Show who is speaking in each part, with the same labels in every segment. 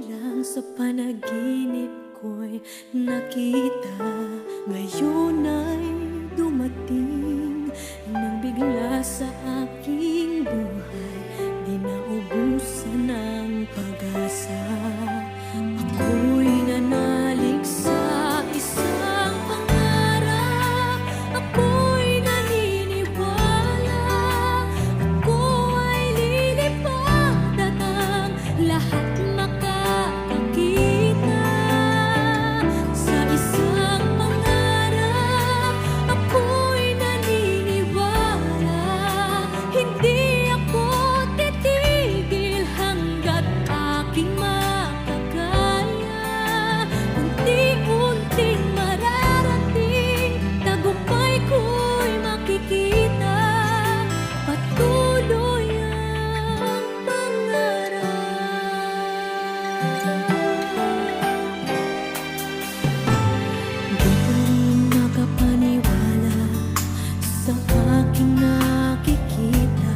Speaker 1: lang sa panaginip ko'y nakita. Ngayon ay dumating nang bigla sa aking buhay, di naubusan ng pag-asa. Ako'y nanalig sa isang pangarap, ako'y naniniwala, ako ay lilipad at ang lahat makakakita. Sa isang pangarap, ako'y naniniwala, hindi ako titigil hanggat aking makakaya. Unti-unting mararating, tagumpay ko'y makikita, patuloy ang pangarap. Di pa rin makapaniwala sa aking nakikita.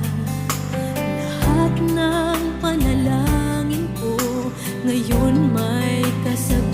Speaker 1: Lahat ng panalangin ko ngayon may kasagutan.